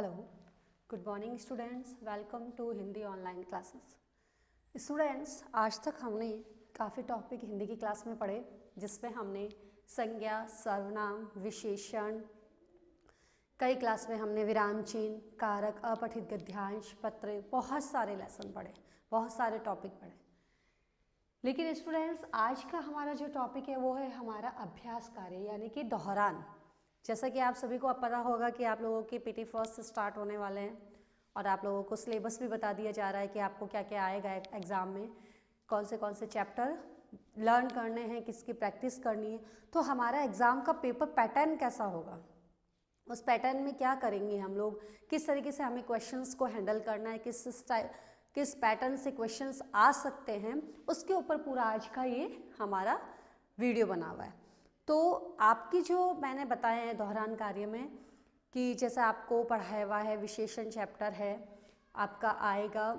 Hello, good morning students, welcome to Hindi online classes. Students, आज तक हमने काफ़ी टॉपिक हिंदी की क्लास में पढ़े, जिसमें हमने संज्ञा, सर्वनाम, विशेषण, कई क्लास में हमने विराम चिन्ह, कारक, अपठित गद्यांश, पत्र, बहुत सारे लेसन पढ़े, बहुत सारे टॉपिक पढ़े। लेकिन स्टूडेंट्स, आज का हमारा जो टॉपिक है वो है हमारा अभ्यास कार्य, यानी कि दोहरान। जैसा कि आप सभी को अब पता होगा कि आप लोगों के पीटी फर्स्ट से स्टार्ट होने वाले हैं और आप लोगों को सिलेबस भी बता दिया जा रहा है कि आपको क्या क्या आएगा एग्ज़ाम में, कौन से चैप्टर लर्न करने हैं, किसकी प्रैक्टिस करनी है। तो हमारा एग्ज़ाम का पेपर पैटर्न कैसा होगा, उस पैटर्न में क्या करेंगे हम लोग, किस तरीके से हमें क्वेश्चंस को हैंडल करना है, किस पैटर्न से क्वेश्चंस आ सकते हैं, उसके ऊपर पूरा आज का ये हमारा वीडियो बना हुआ है। तो आपकी जो मैंने बताया है दोहरान कार्य में कि जैसे आपको पढ़ाया हुआ है, विशेषण चैप्टर है आपका, आएगा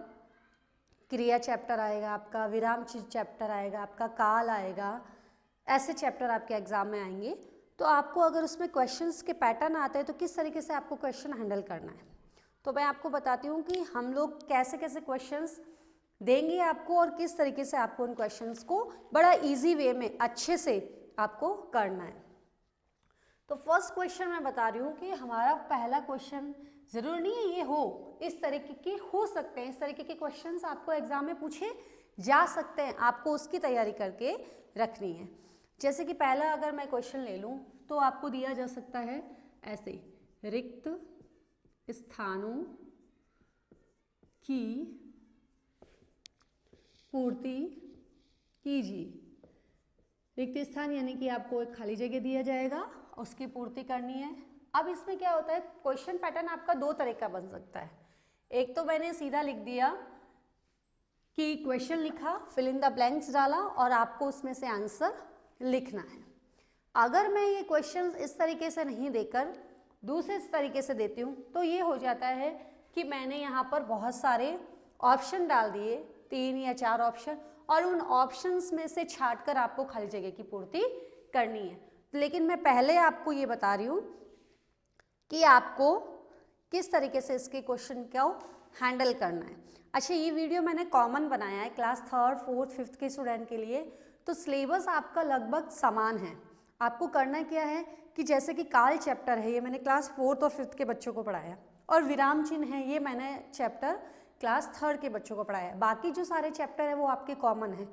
क्रिया चैप्टर आएगा आपका, विराम चिन्ह चैप्टर आएगा आपका, काल आएगा, ऐसे चैप्टर आपके एग्जाम में आएंगे। तो आपको अगर उसमें क्वेश्चंस के पैटर्न आते हैं तो किस तरीके से आपको क्वेश्चन हैंडल करना है, तो मैं आपको बताती हूँ कि हम लोग कैसे कैसे क्वेश्चंस देंगे आपको और किस तरीके से आपको उन क्वेश्चंस को बड़ा इजी वे में अच्छे से आपको करना है। तो फर्स्ट क्वेश्चन मैं बता रही हूँ कि हमारा पहला क्वेश्चन ज़रूर नहीं है ये हो, इस तरीके के हो सकते हैं, इस तरीके के क्वेश्चंस आपको एग्जाम में पूछे जा सकते हैं, आपको उसकी तैयारी करके रखनी है। जैसे कि पहला अगर मैं क्वेश्चन ले लूँ तो आपको दिया जा सकता है ऐसे, रिक्त स्थानों की पूर्ति कीजिए। रिक्त स्थान यानी कि आपको एक खाली जगह दिया जाएगा, उसकी पूर्ति करनी है। अब इसमें क्या होता है, क्वेश्चन पैटर्न आपका दो तरह का बन सकता है। एक तो मैंने सीधा लिख दिया कि क्वेश्चन लिखा, फिल इन द ब्लैंक्स डाला और आपको उसमें से आंसर लिखना है। अगर मैं ये क्वेश्चन इस तरीके से नहीं देकर दूसरे तरीके से देती हूँ तो ये हो जाता है कि मैंने यहाँ पर बहुत सारे ऑप्शन डाल दिए, 3 या 4 ऑप्शन, और उन ऑप्शंस में से छांटकर आपको खाली जगह की पूर्ति करनी है। लेकिन मैं पहले आपको ये बता रही हूँ कि आपको किस तरीके से इसके क्वेश्चन को हैंडल करना है। अच्छा, ये वीडियो मैंने कॉमन बनाया है क्लास 3rd, 4th, 5th के स्टूडेंट के लिए, तो सिलेबस आपका लगभग समान है। आपको करना क्या है कि जैसे कि काल चैप्टर है, ये मैंने क्लास 4th और 5th के बच्चों को पढ़ाया, और विराम चिन्ह है, ये मैंने चैप्टर क्लास 3rd के बच्चों को पढ़ाया। बाकी जो सारे चैप्टर है वो आपके कॉमन है।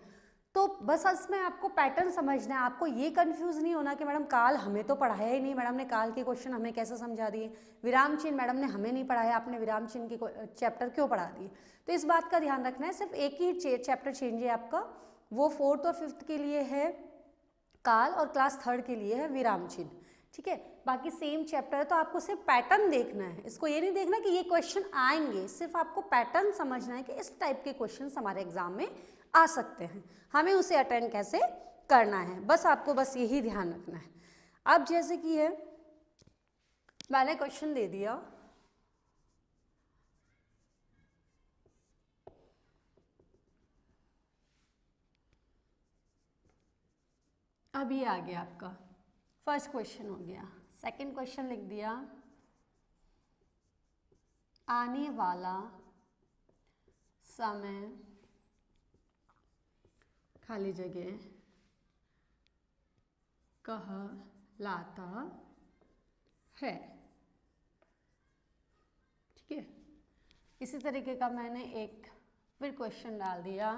तो बस इसमें आपको पैटर्न समझना है, आपको ये कंफ्यूज नहीं होना कि मैडम काल हमें तो पढ़ाया ही नहीं, मैडम ने काल के क्वेश्चन हमें कैसे समझा दिए, विराम चिन्ह मैडम ने हमें नहीं पढ़ाया, आपने विराम चिन्ह के चैप्टर क्यों पढ़ा दिए। तो इस बात का ध्यान रखना है, सिर्फ एक ही चैप्टर चेंज है आपका, वो 4th और 5th के लिए है काल और क्लास 3rd के लिए है विराम चिन्ह, ठीक है। बाकी सेम चैप्टर है, तो आपको सिर्फ पैटर्न देखना है, इसको ये नहीं देखना कि ये क्वेश्चन आएंगे, सिर्फ आपको पैटर्न समझना है कि इस टाइप के क्वेश्चन हमारे एग्जाम में आ सकते हैं, हमें उसे अटेंड कैसे करना है, बस आपको बस यही ध्यान रखना है। अब जैसे कि है, मैंने क्वेश्चन दे दिया, अब ये आ गया आपका फर्स्ट क्वेश्चन हो गया। सेकंड क्वेश्चन लिख दिया, आने वाला समय खाली जगह कहलाता है, ठीक है। इसी तरीके का मैंने एक फिर क्वेश्चन डाल दिया,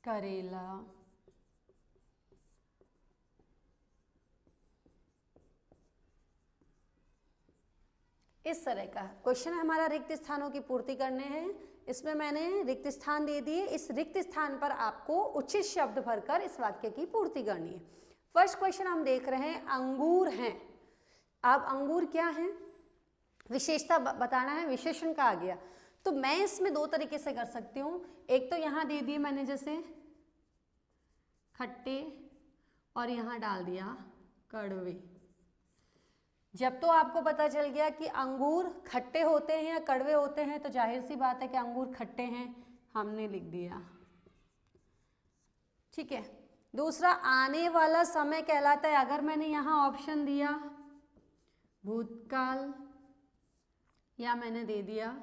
करेला इस तरह का क्वेश्चन हमारा रिक्त स्थानों की पूर्ति करने हैं। इसमें मैंने रिक्त स्थान दे दिए, इस रिक्त स्थान पर आपको उचित शब्द भरकर इस वाक्य की पूर्ति करनी है। फर्स्ट क्वेश्चन हम देख रहे हैं, अंगूर हैं। अब अंगूर क्या है, विशेषता बताना है, विशेषण का आ गया। तो मैं इसमें दो तरीके से कर सकती हूँ, एक तो यहाँ दे दिए मैंने जैसे खट्टे और यहाँ डाल दिया कड़वे, जब तो आपको पता चल गया कि अंगूर खट्टे होते हैं या कड़वे होते हैं, तो जाहिर सी बात है कि अंगूर खट्टे हैं, हमने लिख दिया। ठीक है। दूसरा, आने वाला समय कहलाता है, अगर मैंने यहाँ ऑप्शन दिया भूतकाल या मैंने दे दिया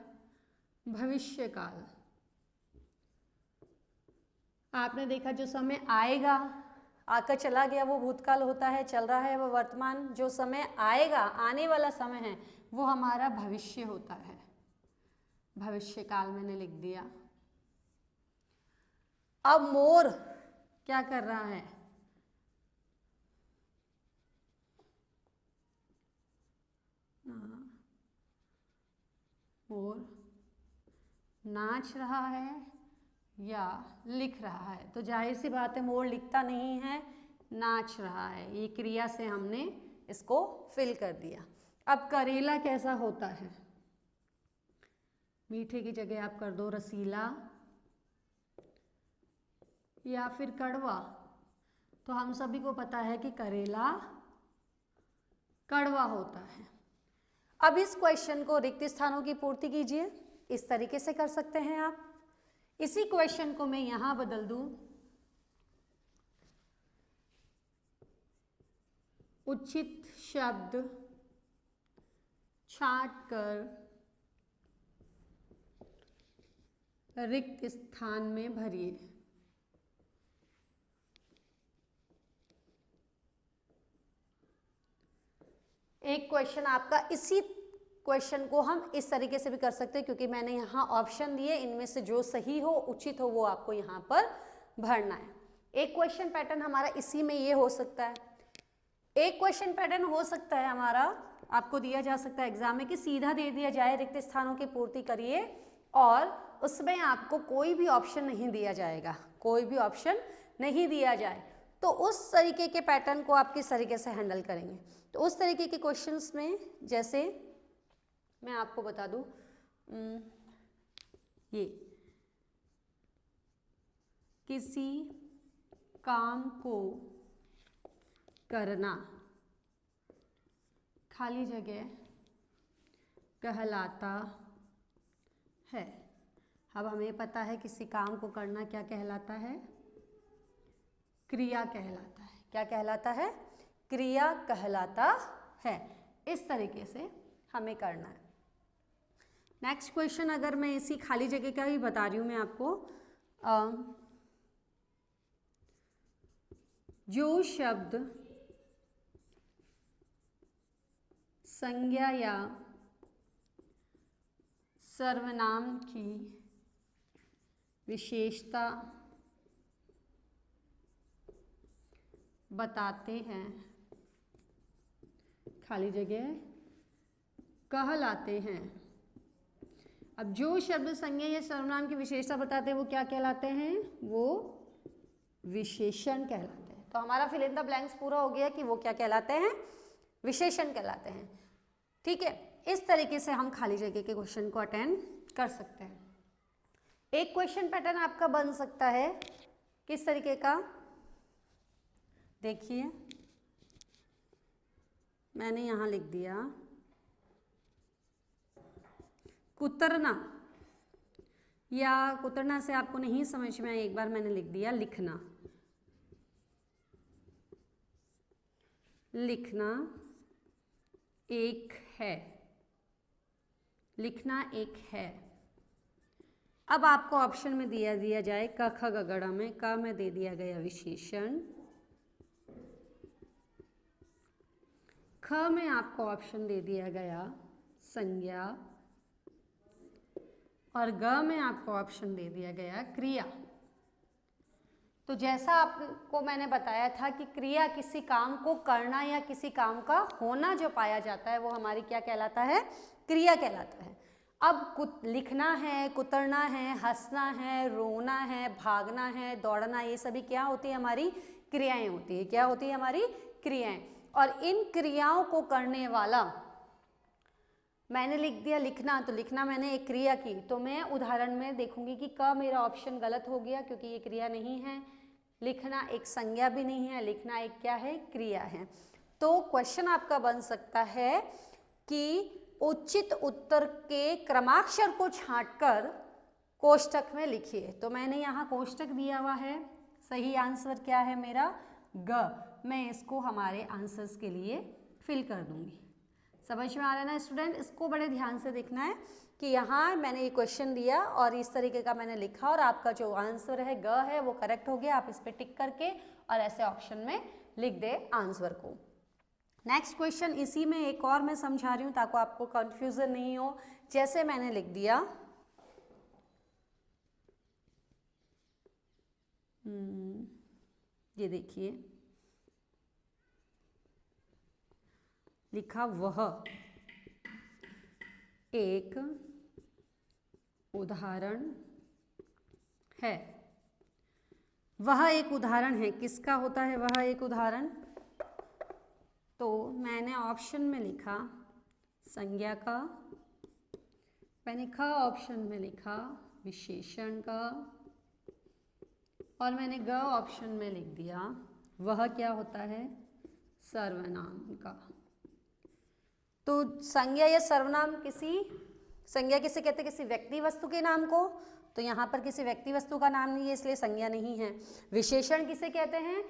भविष्यकाल, आपने देखा जो समय आएगा, आकर चला गया वो भूतकाल होता है, चल रहा है वो वर्तमान, जो समय आएगा, आने वाला समय है, वो हमारा भविष्य होता है, भविष्यकाल मैंने लिख दिया। अब मोर क्या कर रहा है? मोर नाच रहा है या लिख रहा है? तो जाहिर सी बात है मोर लिखता नहीं है, नाच रहा है। ये क्रिया से हमने इसको फिल कर दिया। अब करेला कैसा होता है? मीठे की जगह आप कर दो रसीला या फिर कड़वा। तो हम सभी को पता है कि करेला कड़वा होता है। अब इस क्वेश्चन को रिक्त स्थानों की पूर्ति कीजिए। इस तरीके से कर सकते हैं आप। इसी क्वेश्चन को मैं यहां बदल दूं, उचित शब्द छांटकर रिक्त स्थान में भरिए। एक क्वेश्चन आपका, इसी क्वेश्चन को हम इस तरीके से भी कर सकते हैं, क्योंकि मैंने यहाँ ऑप्शन दिए, इनमें से जो सही हो, उचित हो, वो आपको यहाँ पर भरना है। एक क्वेश्चन पैटर्न हमारा इसी में ये हो सकता है। एक क्वेश्चन पैटर्न हो सकता है हमारा, आपको दिया जा सकता है एग्जाम में, कि सीधा दे दिया जाए रिक्त स्थानों की पूर्ति करिए और उसमें आपको कोई भी ऑप्शन नहीं दिया जाएगा, कोई भी ऑप्शन नहीं दिया जाए। तो उस तरीके के पैटर्न को आप किस तरीके से हैंडल करेंगे? तो उस तरीके के क्वेश्चंस में, जैसे मैं आपको बता दूं, ये किसी काम को करना खाली जगह कहलाता है। अब हमें पता है किसी काम को करना क्या कहलाता है? क्रिया कहलाता है। क्या कहलाता है? क्रिया कहलाता है। इस तरीके से हमें करना है। नेक्स्ट क्वेश्चन, अगर मैं इसी खाली जगह का ही बता रही हूँ मैं आपको, जो शब्द संज्ञा या सर्वनाम की विशेषता बताते हैं, खाली जगह कहलाते हैं। अब जो शब्द संज्ञा या सर्वनाम की विशेषता बताते हैं वो क्या कहलाते हैं? वो विशेषण कहलाते हैं। तो हमारा फिल इन द ब्लैंक्स पूरा हो गया कि वो क्या कहलाते हैं? विशेषण कहलाते हैं। ठीक है, इस तरीके से हम खाली जगह के क्वेश्चन को अटेंड कर सकते हैं। एक क्वेश्चन पैटर्न आपका बन सकता है किस तरीके का? देखिए, मैंने यहां लिख दिया कुतरना, या कुतरना से आपको नहीं समझ में आया, एक बार मैंने लिख दिया लिखना। लिखना एक है, लिखना एक है। अब आपको ऑप्शन में दिया जाए क ख ग घ में, क में दे दिया गया विशेषण, ख में आपको ऑप्शन दे दिया गया संज्ञा और ग में आपको ऑप्शन दे दिया गया क्रिया। तो जैसा आपको मैंने बताया था कि क्रिया किसी काम को करना या किसी काम का होना जो पाया जाता है वो हमारी क्या कहलाता है? क्रिया कहलाता है। अब लिखना है, कुतरना है, हंसना है, रोना है, भागना है, दौड़ना, ये सभी क्या होती है? हमारी क्रियाएं होती है। क्या होती है? हमारी क्रियाएं। और इन क्रियाओं को करने वाला, मैंने लिख दिया लिखना, तो लिखना मैंने एक क्रिया की, तो मैं उदाहरण में देखूंगी कि क मेरा ऑप्शन गलत हो गया क्योंकि ये क्रिया नहीं है। लिखना एक संज्ञा भी नहीं है, लिखना एक क्या है? क्रिया है। तो क्वेश्चन आपका बन सकता है कि उचित उत्तर के क्रमाक्षर को छांटकर कोष्टक में लिखिए। तो मैंने यहाँ कोष्टक दिया हुआ है, सही आंसर क्या है मेरा ग। मैं इसको हमारे आंसर्स के लिए फिल कर दूंगी। समझ में आ रहा है ना स्टूडेंट? इसको बड़े ध्यान से देखना है कि यहाँ मैंने ये क्वेश्चन दिया और इस तरीके का मैंने लिखा और आपका जो आंसर है ग है वो करेक्ट हो गया। आप इस पर टिक करके और ऐसे ऑप्शन में लिख दे आंसर को। नेक्स्ट क्वेश्चन इसी में एक और मैं समझा रही हूँ ताकि आपको कंफ्यूजन नहीं हो। जैसे मैंने लिख दिया ये देखिए, लिखा वह एक उदाहरण है। वह एक उदाहरण है, किसका होता है वह एक उदाहरण? तो मैंने ऑप्शन में लिखा संज्ञा का, मैंने ख ऑप्शन में लिखा विशेषण का और मैंने ग ऑप्शन में लिख दिया वह क्या होता है सर्वनाम का। तो संज्ञा या सर्वनाम संज्ञा किसे कहते हैं? किसी व्यक्ति वस्तु के नाम को। तो यहाँ पर किसी व्यक्ति वस्तु का नाम नहीं है इसलिए संज्ञा नहीं है। विशेषण किसे कहते हैं?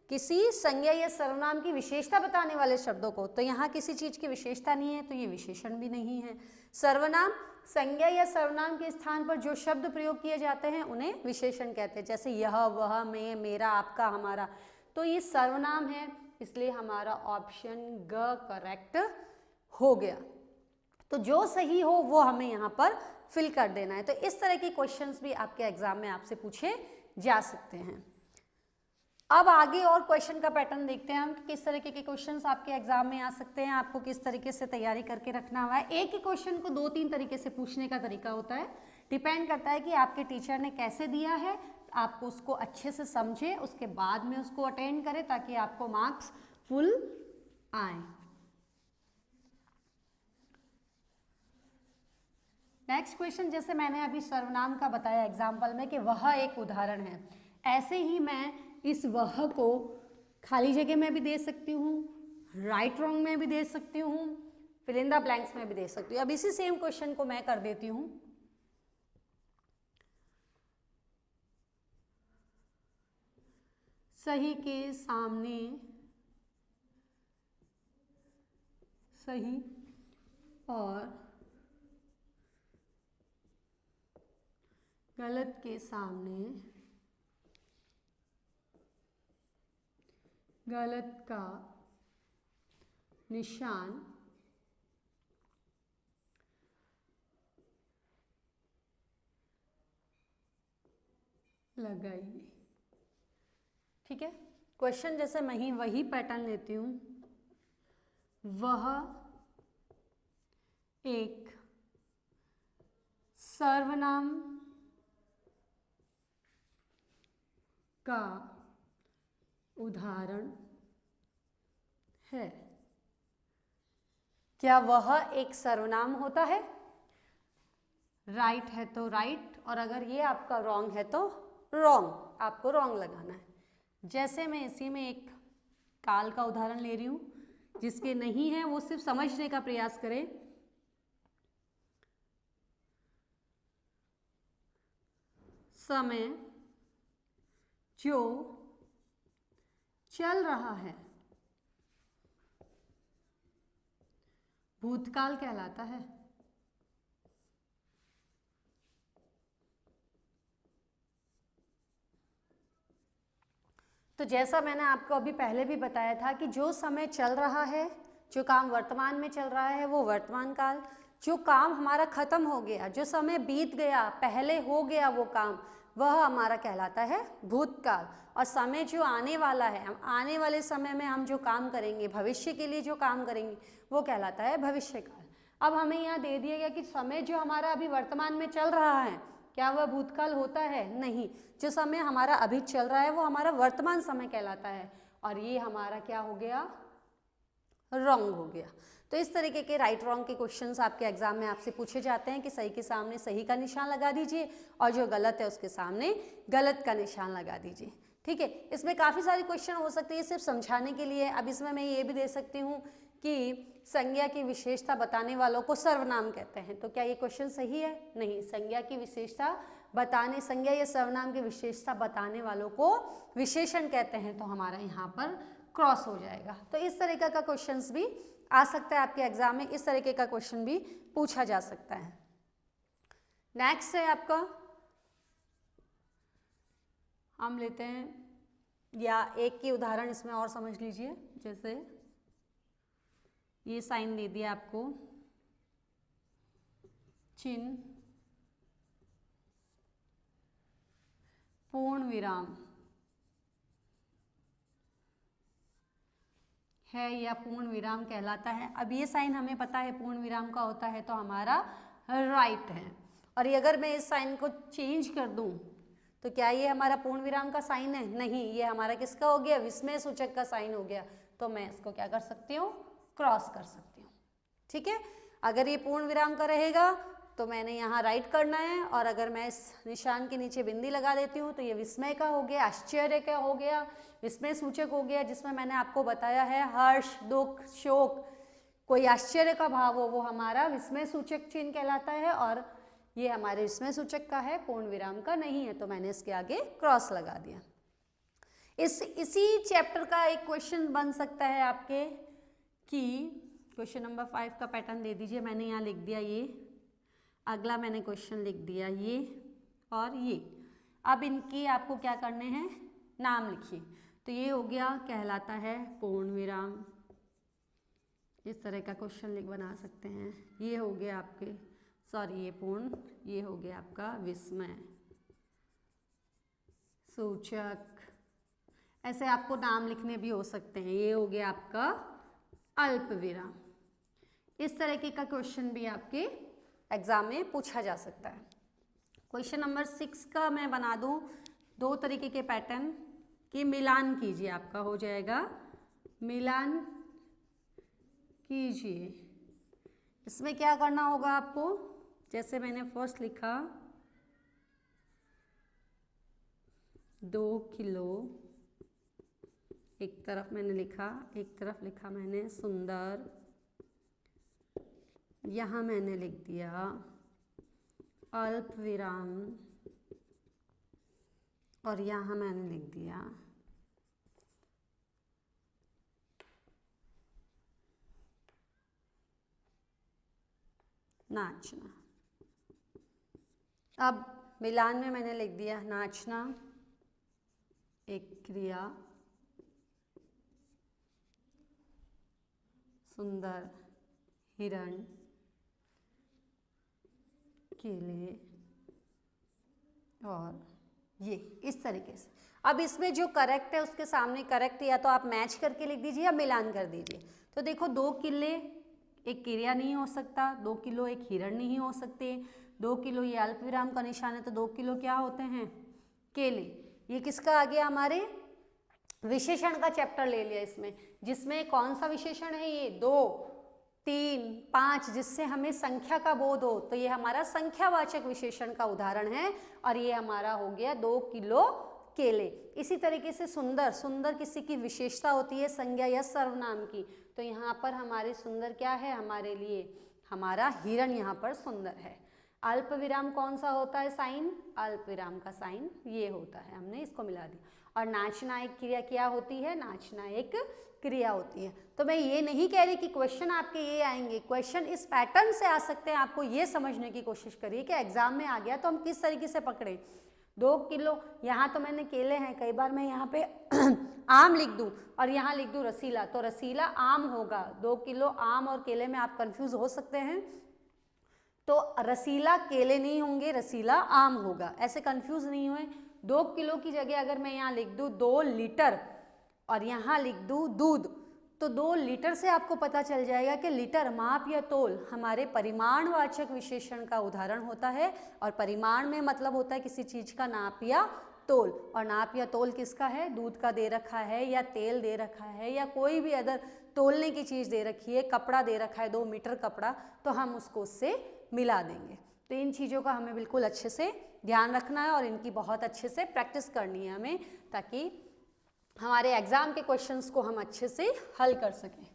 किसी संज्ञा या सर्वनाम की विशेषता बताने वाले शब्दों को। तो यहाँ किसी चीज की विशेषता नहीं है तो ये विशेषण भी नहीं है। सर्वनाम संज्ञा या सर्वनाम के स्थान पर जो शब्द प्रयोग किए जाते हैं उन्हें विशेषण कहते हैं। जैसे यह, वह, मैं, मेरा, आपका, हमारा। तो ये सर्वनाम है इसलिए हमारा ऑप्शन ग करेक्ट हो गया। तो जो सही हो वो हमें यहाँ पर फिल कर देना है। तो इस तरह के क्वेश्चंस भी आपके एग्जाम में आपसे पूछे जा सकते हैं। अब आगे और क्वेश्चन का पैटर्न देखते हैं हम कि किस तरीके के क्वेश्चंस आपके एग्जाम में आ सकते हैं, आपको किस तरीके से तैयारी करके रखना हुआ है। एक ही क्वेश्चन को 2-3 तरीके से पूछने का तरीका होता है, डिपेंड करता है कि आपके टीचर ने कैसे दिया है। आपको उसको अच्छे से समझे उसके बाद में उसको अटेंड करें ताकि आपको मार्क्स फुल आए। नेक्स्ट क्वेश्चन, जैसे मैंने अभी सर्वनाम का बताया एग्जाम्पल में कि वह एक उदाहरण है, ऐसे ही मैं इस वह को खाली जगह में भी दे सकती हूँ, राइट रॉन्ग में भी दे सकती हूँ, फिल इन द ब्लैंक्स में भी दे सकती हूँ। अब इसी सेम क्वेश्चन को मैं कर देती हूँ सही के सामने सही और गलत के सामने गलत का निशान लगाइए। ठीक है, क्वेश्चन जैसे मैं ही वही पैटर्न लेती हूँ। वह एक सर्वनाम का उदाहरण है। क्या वह एक सर्वनाम होता है? राइट है तो राइट, और अगर ये आपका रॉन्ग है तो रॉन्ग, आपको रॉन्ग लगाना है। जैसे मैं इसी में एक काल का उदाहरण ले रही हूं, जिसके नहीं है वो सिर्फ समझने का प्रयास करें। समय जो चल रहा है भूतकाल कहलाता है। तो जैसा मैंने आपको अभी पहले भी बताया था कि जो समय चल रहा है, जो काम वर्तमान में चल रहा है वो वर्तमान काल, जो काम हमारा खत्म हो गया, जो समय बीत गया, पहले हो गया वो काम, वह हमारा कहलाता है भूतकाल। और समय जो आने वाला है, हम आने वाले समय में हम जो काम करेंगे, भविष्य के लिए जो काम करेंगे वो कहलाता है भविष्यकाल। अब हमें यहाँ दे दिया गया कि समय जो हमारा अभी वर्तमान में चल रहा है क्या वह भूतकाल होता है? नहीं, जो समय हमारा अभी चल रहा है वो हमारा वर्तमान समय कहलाता है, और ये हमारा क्या हो गया? रॉन्ग हो गया। तो इस तरीके के राइट रॉन्ग के क्वेश्चंस आपके एग्जाम में आपसे पूछे जाते हैं कि सही के सामने सही का निशान लगा दीजिए और जो गलत है उसके सामने गलत का निशान लगा दीजिए। ठीक है, इसमें काफ़ी सारे क्वेश्चन हो सकते हैं, सिर्फ समझाने के लिए। अब इसमें मैं ये भी दे सकती हूँ कि संज्ञा की विशेषता बताने वालों को सर्वनाम कहते हैं। तो क्या ये क्वेश्चन सही है? नहीं, संज्ञा की विशेषता बताने, संज्ञा या सर्वनाम की विशेषता बताने वालों को विशेषण कहते हैं। तो हमारा यहाँ पर क्रॉस हो जाएगा। तो इस तरीके का क्वेश्चंस भी आ सकता है आपके एग्जाम में, इस तरीके का क्वेश्चन भी पूछा जा सकता है। नेक्स्ट है आपका, हम लेते हैं या एक की उदाहरण इसमें और समझ लीजिए। जैसे ये साइन दे दिया आपको, चिन्ह, पूर्ण विराम है या पूर्ण विराम कहलाता है। अब ये साइन हमें पता है पूर्ण विराम का होता है, तो हमारा राइट है। और ये अगर मैं इस साइन को चेंज कर दूं तो क्या ये हमारा पूर्ण विराम का साइन है? नहीं, ये हमारा किसका हो गया? विस्मय सूचक का साइन हो गया। तो मैं इसको क्या कर सकती हूँ? क्रॉस कर सकती हूँ। ठीक है, अगर ये पूर्ण विराम का रहेगा तो मैंने यहाँ राइट करना है, और अगर मैं इस निशान के नीचे बिंदी लगा देती हूँ तो ये विस्मय का हो गया, आश्चर्य का हो गया, विस्मय सूचक हो गया, जिसमें मैंने आपको बताया है हर्ष, दुख, शोक, कोई आश्चर्य का भाव हो वो हमारा विस्मय सूचक चिन्ह कहलाता है, और ये हमारे विस्मय सूचक का है, पूर्ण विराम का नहीं है। तो मैंने इसके आगे क्रॉस लगा दिया। इसी चैप्टर का एक क्वेश्चन बन सकता है आपके कि क्वेश्चन नंबर 5 का पैटर्न दे दीजिए। मैंने यहाँ लिख दिया ये, अगला मैंने क्वेश्चन लिख दिया ये और ये। अब इनकी आपको क्या करने हैं? नाम लिखिए। तो ये हो गया, कहलाता है पूर्ण विराम। इस तरह का क्वेश्चन बना सकते हैं। ये हो गया आपके, सॉरी ये पूर्ण, ये हो गया आपका विस्मय सूचक। ऐसे आपको नाम लिखने भी हो सकते हैं। ये हो गया आपका अल्प विराम। इस तरीके का क्वेश्चन भी आपके एग्जाम में पूछा जा सकता है। क्वेश्चन नंबर 6 का मैं बना दूं 2 तरीके के पैटर्न की मिलान कीजिए। आपका हो जाएगा मिलान कीजिए। इसमें क्या करना होगा आपको? जैसे मैंने फर्स्ट लिखा 2 किलो, एक तरफ मैंने लिखा, एक तरफ लिखा मैंने सुंदर, यहाँ मैंने लिख दिया अल्प विराम, और यहाँ मैंने लिख दिया नाचना। अब मिलान में मैंने लिख दिया नाचना एक क्रिया, सुंदर, हिरण, केले, और ये इस तरीके से। अब इसमें जो करेक्ट है उसके सामने करेक्ट या तो आप मैच करके लिख दीजिए या मिलान कर दीजिए। तो देखो 2 किले एक क्रिया नहीं हो सकता, 2 किलो एक हिरण नहीं हो सकते, 2 किलो ये अल्प विराम का निशान है, तो 2 किलो क्या होते हैं? केले। ये किसका आ गया? हमारे विशेषण का चैप्टर ले लिया इसमें, जिसमें कौन सा विशेषण है? ये 2, 3, 5, जिससे हमें संख्या का बोध हो। तो ये हमारा संख्यावाचक विशेषण का उदाहरण है, और ये हमारा हो गया 2 किलो केले। इसी तरीके से सुंदर, सुंदर किसी की विशेषता होती है संज्ञा या सर्वनाम की। तो यहाँ पर हमारे सुंदर क्या है? हमारे लिए हमारा हिरण यहाँ पर सुंदर है। अल्प विराम कौन सा होता है साइन? अल्प विराम का साइन ये होता है, हमने इसको मिला दिया। और नाचना एक क्रिया क्या होती है? नाचना एक क्रिया होती है। तो मैं ये नहीं कह रही कि क्वेश्चन आपके ये आएंगे, क्वेश्चन इस पैटर्न से आ सकते हैं। आपको ये समझने की कोशिश करिए कि एग्जाम में आ गया तो हम किस तरीके से पकड़े। 2 किलो, यहाँ तो मैंने केले हैं, कई बार मैं यहाँ पे आम लिख दूँ और यहाँ लिख दूँ रसीला, तो रसीला आम होगा। 2 किलो आम और केले में आप कंफ्यूज हो सकते हैं, तो रसीला केले नहीं होंगे, रसीला आम होगा। ऐसे कंफ्यूज नहीं हुए। 2 किलो की जगह अगर मैं यहाँ लिख दूँ 2 लीटर और यहाँ लिख दूँ दूध, तो 2 लीटर से आपको पता चल जाएगा कि लीटर माप या तोल हमारे परिमाणवाचक विशेषण का उदाहरण होता है। और परिमाण में मतलब होता है किसी चीज़ का नाप या तोल, और नाप या तोल किसका है? दूध का दे रखा है, या तेल दे रखा है, या कोई भी अदर तोलने की चीज़ दे रखी है, कपड़ा दे रखा है 2 मीटर कपड़ा, तो हम उसको उससे मिला देंगे। तो इन चीज़ों का हमें बिल्कुल अच्छे से ध्यान रखना है और इनकी बहुत अच्छे से प्रैक्टिस करनी है हमें, ताकि हमारे एग्जाम के क्वेश्चंस को हम अच्छे से हल कर सकें।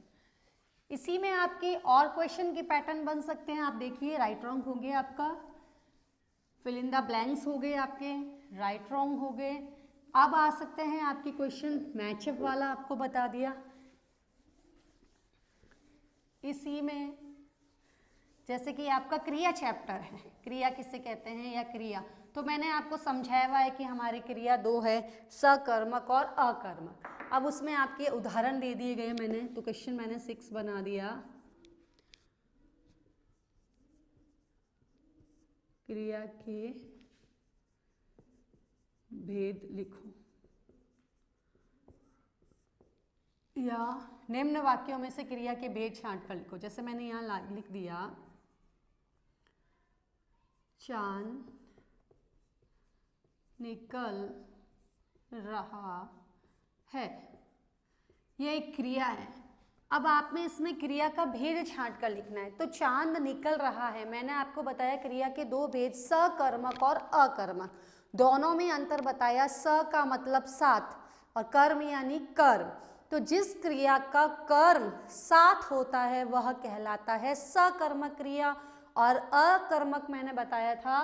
इसी में आपके और क्वेश्चन के पैटर्न बन सकते हैं। आप देखिए, राइट रॉन्ग हो गया आपका, फिल इन द ब्लैंक्स हो गए आपके, राइट रॉन्ग हो गए। अब आ सकते हैं आपके क्वेश्चन मैचअप वाला, आपको बता दिया। इसी में जैसे कि आपका क्रिया चैप्टर है, क्रिया किसे कहते हैं या क्रिया, तो मैंने आपको समझाया हुआ है कि हमारी क्रिया दो है, सकर्मक और अकर्मक। अब उसमें आपके उदाहरण दे दिए गए मैंने, तो क्वेश्चन मैंने 6 बना दिया। क्रिया के भेद लिखो, या निम्न वाक्यों में से क्रिया के भेद छांट कर लिखो। जैसे मैंने यहाँ लिख दिया, चांद निकल रहा है, यह एक क्रिया है। अब आप में इसमें क्रिया का भेद छांट कर लिखना है। तो चांद निकल रहा है, मैंने आपको बताया क्रिया के दो भेद, सकर्मक और अकर्मक, दोनों में अंतर बताया। स का मतलब साथ और कर्म यानी कर्म। तो जिस क्रिया का कर्म साथ होता है वह कहलाता है सकर्मक क्रिया, और अकर्मक मैंने बताया था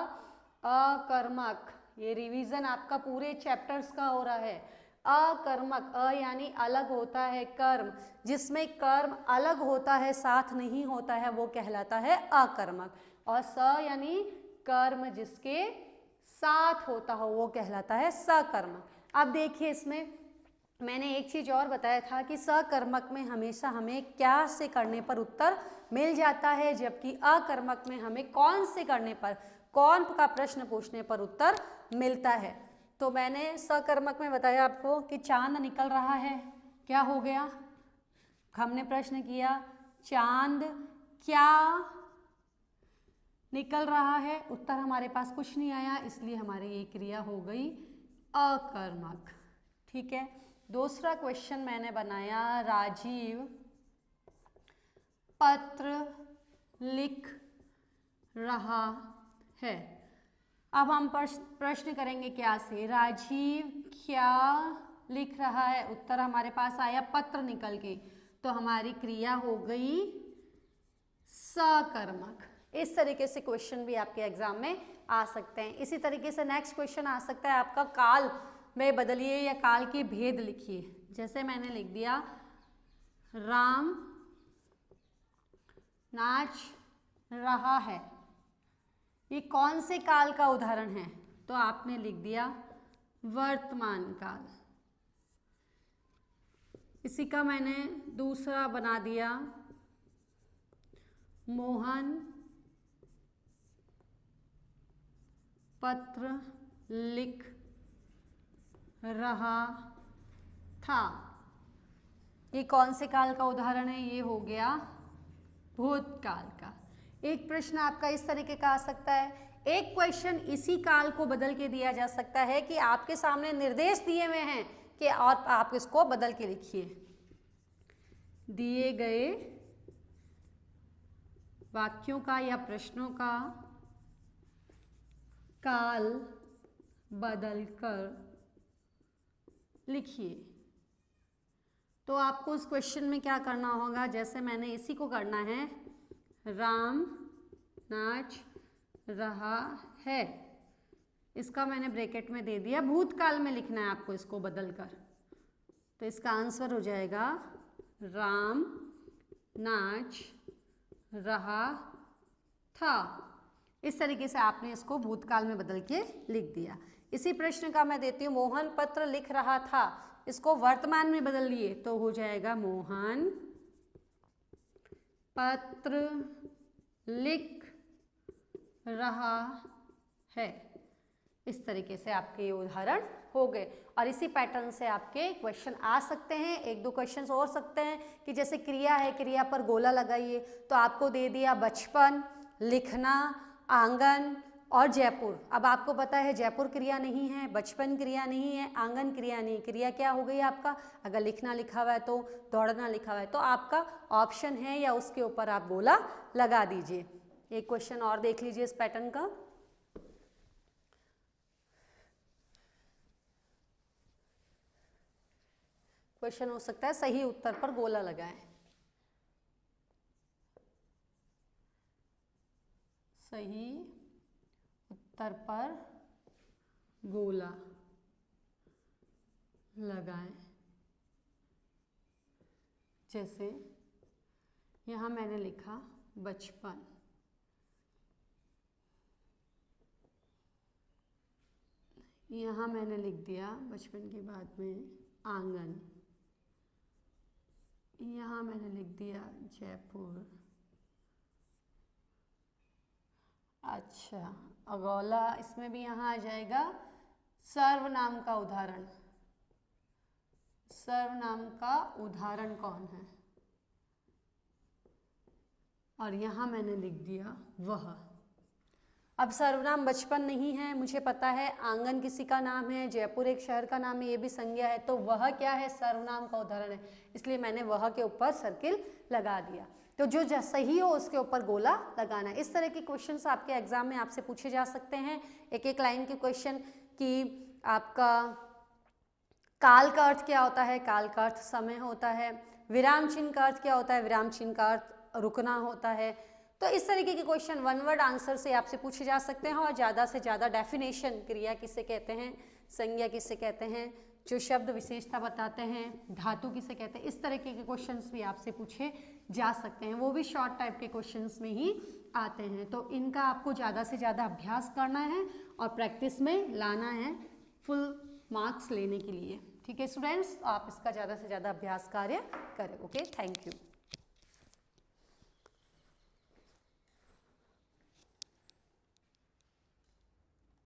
अकर्मक। ये रिवीजन आपका पूरे चैप्टर्स का हो रहा है। अकर्मक, अ यानी अलग होता है कर्म, जिसमें कर्म अलग होता है साथ नहीं होता है वो कहलाता है अकर्मक, और स यानी कर्म जिसके साथ होता हो वो कहलाता है सकर्मक। अब देखिए, इसमें मैंने एक चीज और बताया था कि सकर्मक में हमेशा हमें क्या से करने पर उत्तर मिल जाता है, जबकि अकर्मक में हमें कौन से करने पर, कौन का प्रश्न पूछने पर उत्तर मिलता है। तो मैंने सकर्मक में बताया आपको कि चांद निकल रहा है, क्या हो गया, हमने प्रश्न किया चांद क्या निकल रहा है, उत्तर हमारे पास कुछ नहीं आया, इसलिए हमारी ये क्रिया हो गई अकर्मक। ठीक है। दूसरा क्वेश्चन मैंने बनाया, राजीव पत्र लिख रहा है। अब हम प्रश्न करेंगे क्या से, राजीव क्या लिख रहा है, उत्तर हमारे पास आया पत्र निकल के, तो हमारी क्रिया हो गई सकर्मक। इस तरीके से क्वेश्चन भी आपके एग्जाम में आ सकते हैं। इसी तरीके से नेक्स्ट क्वेश्चन आ सकता है आपका, काल में बदलिए या काल के भेद लिखिए। जैसे मैंने लिख दिया राम नाच रहा है, ये कौन से काल का उदाहरण है, तो आपने लिख दिया वर्तमान काल। इसी का मैंने दूसरा बना दिया, मोहन पत्र लिख रहा था, ये कौन से काल का उदाहरण है, ये हो गया भूतकाल का। एक प्रश्न आपका इस तरीके का आ सकता है, एक क्वेश्चन इसी काल को बदल के दिया जा सकता है कि आपके सामने निर्देश दिए हुए हैं कि आप इसको बदल के लिखिए। दिए गए वाक्यों का या प्रश्नों का काल बदलकर लिखिए। तो आपको उस क्वेश्चन में क्या करना होगा, जैसे मैंने इसी को करना है, राम नाच रहा है, इसका मैंने ब्रैकेट में दे दिया, भूतकाल में लिखना है आपको इसको बदलकर। तो इसका आंसर हो जाएगा राम नाच रहा था। इस तरीके से आपने इसको भूतकाल में बदल के लिख दिया। इसी प्रश्न का मैं देती हूँ, मोहन पत्र लिख रहा था, इसको वर्तमान में बदल लिए तो हो जाएगा मोहन पत्र लिख रहा है। इस तरीके से आपके ये उदाहरण हो गए, और इसी पैटर्न से आपके क्वेश्चन आ सकते हैं। एक दो क्वेश्चंस और सकते हैं कि जैसे क्रिया है, क्रिया पर गोला लगाइए, तो आपको दे दिया बचपन, लिखना, आंगन और जयपुर। अब आपको पता है जयपुर क्रिया नहीं है, बचपन क्रिया नहीं है, आंगन क्रिया नहीं, क्रिया क्या हो गई आपका, अगर लिखना लिखा हुआ है तो दौड़ना लिखा हुआ है, तो आपका ऑप्शन है या उसके ऊपर आप गोला लगा दीजिए। एक क्वेश्चन और देख लीजिए इस पैटर्न का, क्वेश्चन हो सकता है सही उत्तर पर गोला लगाएं। सही उत्तर पर गोला लगाएं। जैसे यहाँ मैंने लिखा बचपन, यहाँ मैंने लिख दिया बचपन के बाद में आंगन, यहाँ मैंने लिख दिया जयपुर। अच्छा, अगौला, इसमें भी यहाँ आ जाएगा सर्वनाम का उदाहरण। सर्वनाम का उदाहरण कौन है? और यहाँ मैंने लिख दिया वह। अब सर्वनाम बचपन नहीं है, मुझे पता है आंगन किसी का नाम है, जयपुर एक शहर का नाम है, ये भी संज्ञा है, तो वह क्या है? सर्वनाम का उदाहरण है, इसलिए मैंने वह के ऊपर सर्किल लगा दिया। तो जो सही हो उसके ऊपर गोला लगाना है। इस तरह के क्वेश्चंस आपके एग्जाम में आपसे पूछे जा सकते हैं, एक एक लाइन के क्वेश्चन कि आपका काल का अर्थ क्या होता है? काल का अर्थ समय होता है। विराम चिन्ह का अर्थ क्या होता है? विराम चिन्ह का अर्थ रुकना होता है। तो इस तरीके के क्वेश्चन वन वर्ड आंसर से आपसे पूछे जा सकते हैं। और ज़्यादा से ज़्यादा डेफिनेशन, क्रिया किसे कहते हैं, संज्ञा किसे कहते हैं, जो शब्द विशेषता बताते हैं, धातु किसे कहते हैं, इस तरीके के क्वेश्चंस भी आपसे पूछे जा सकते हैं। वो भी शॉर्ट टाइप के क्वेश्चंस में ही आते हैं। तो इनका आपको ज़्यादा से ज़्यादा अभ्यास करना है और प्रैक्टिस में लाना है फुल मार्क्स लेने के लिए। ठीक है स्टूडेंट्स, आप इसका ज़्यादा से ज़्यादा अभ्यास कार्य करें। Okay, thank you.